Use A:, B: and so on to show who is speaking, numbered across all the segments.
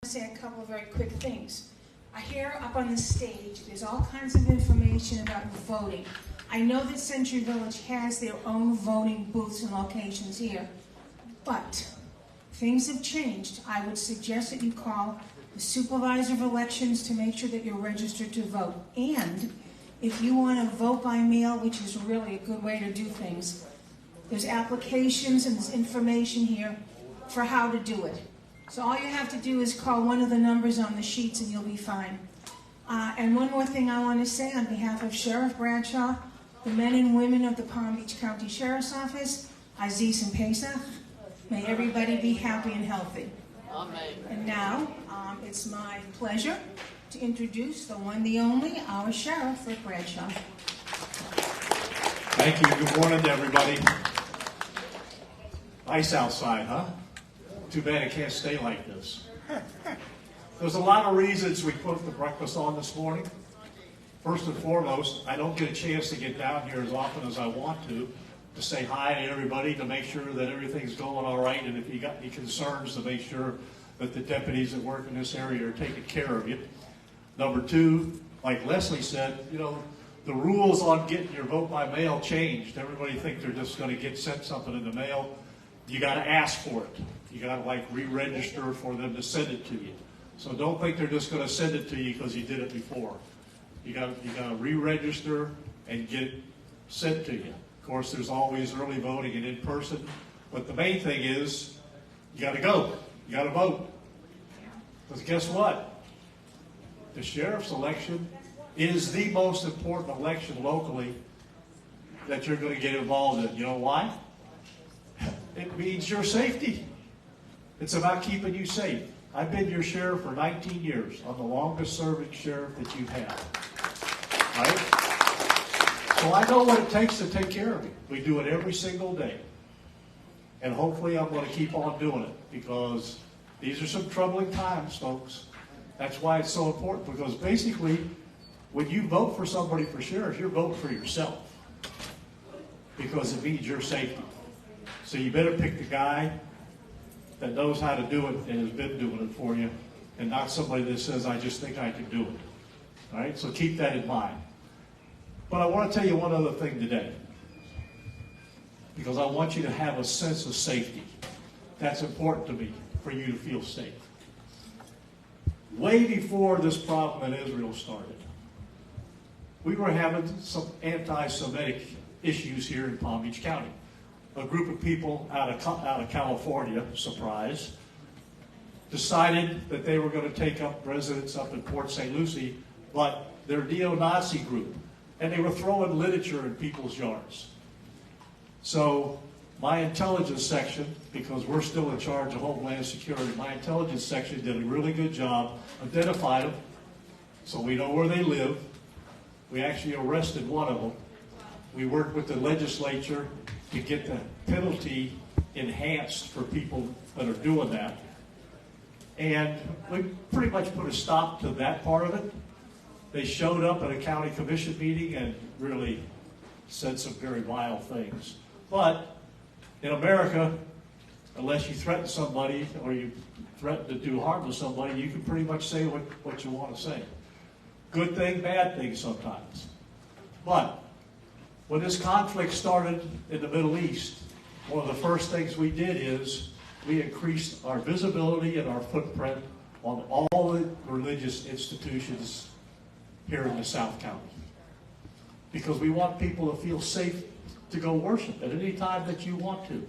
A: say a couple of very quick things. Here up on the stage, there's all kinds of information about voting. I know that Century Village has their own voting booths and locations here, but things have changed. I would suggest that you call the supervisor of elections to make sure that you're registered to vote. And if you want to vote by mail, which is really a good way to do things, there's applications and there's information here for how to do it. So all you have to do is call one of the numbers on the sheets and you'll be fine. And one more thing I want to say on behalf of Sheriff Bradshaw, the men and women of the Palm Beach County Sheriff's Office, Aziz and Pesach, may everybody be happy and healthy.
B: Amen.
A: And now, it's my pleasure to introduce the one, the only, our Sheriff, Ric Bradshaw.
C: Thank you. Good morning to everybody. Nice outside, huh? Too bad it can't stay like this. There's a lot of reasons we put the breakfast on this morning. First and foremost, I don't get a chance to get down here as often as I want to say hi to everybody, to make sure that everything's going all right, and if you got any concerns, to make sure that the deputies that work in this area are taking care of you. Number two, like Leslie said, you know, the rules on getting your vote by mail changed. Everybody thinks they're just going to get sent something in the mail. You got to ask for it. You got to like re-register for them to send it to you. So don't think they're just going to send it to you because you did it before. You got to re-register and get it sent to you. Of course, there's always early voting and in person, but the main thing is you got to go. You got to vote. Because guess what? The sheriff's election is the most important election locally that you're going to get involved in. You know why? It means your safety. It's about keeping you safe. I've been your sheriff for 19 years. I'm the longest serving sheriff that you've had. Right? So I know what it takes to take care of you. We do it every single day. And hopefully I'm going to keep on doing it, because these are some troubling times, folks. That's why it's so important, because basically when you vote for somebody for sheriff, you're voting for yourself, because it means your safety. So you better pick the guy that knows how to do it and has been doing it for you, and not somebody that says, I just think I can do it. All right? So keep that in mind. But I want to tell you one other thing today, because I want you to have a sense of safety. That's important to me, for you to feel safe. Way before this problem in Israel started, we were having some anti-Semitic issues here in Palm Beach County. A group of people out of California, surprise, decided that they were going to take up residence up in Port St. Lucie, but they're a neo-Nazi group, and they were throwing literature in people's yards. So my intelligence section, because we're still in charge of Homeland Security, my intelligence section did a really good job, identified them, so we know where they live. We actually arrested one of them. We worked with the legislature to get the penalty enhanced for people that are doing that. And we pretty much put a stop to that part of it. They showed up at a county commission meeting and really said some very vile things. But in America, unless you threaten somebody or you threaten to do harm to somebody, you can pretty much say what you want to say. Good thing, bad thing sometimes. But when this conflict started in the Middle East, one of the first things we did is we increased our visibility and our footprint on all the religious institutions here in the South County. Because we want people to feel safe to go worship at any time that you want to.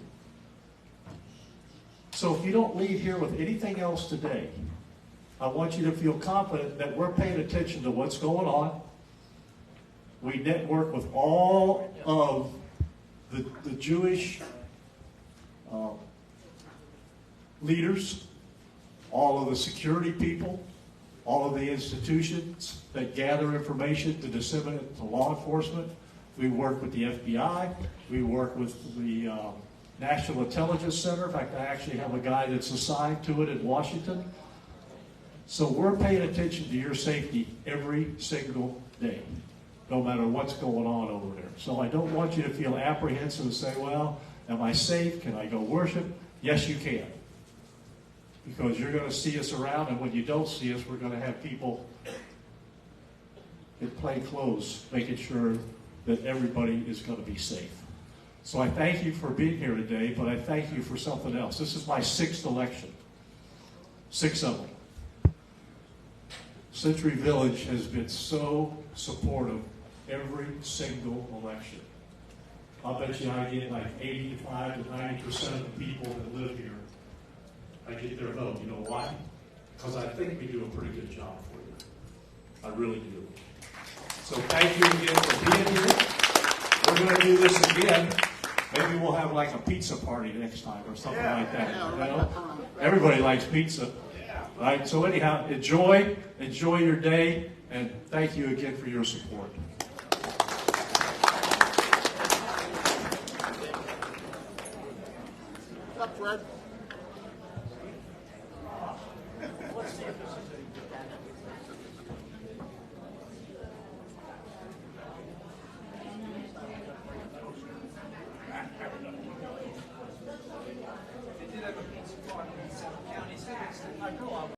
C: So if you don't leave here with anything else today, I want you to feel confident that we're paying attention to what's going on. We network with all of the Jewish leaders, all of the security people, all of the institutions that gather information to disseminate it to law enforcement. We work with the FBI. We work with the National Intelligence Center. In fact, I actually have a guy that's assigned to it in Washington. So we're paying attention to your safety every single day, no matter what's going on over there. So I don't want you to feel apprehensive and say, well, am I safe? Can I go worship? Yes, you can. because you're going to see us around, and when you don't see us, we're going to have people in plain clothes making sure that everybody is going to be safe. So I thank you for being here today, but I thank you for something else. This is my 6th election. 6 of them. Century Village has been so supportive every single election. I'll bet you I get like 85 to 90% of the people that live here, I get their vote. You know why? Because I think we do a pretty good job for you. I really do. So thank you again for being here. We're going to do this again. Maybe we'll have like a pizza party next time or something like that. You know? Everybody likes pizza. Right? So anyhow, enjoy your day, and thank you again for your support.
B: What's up, Fred?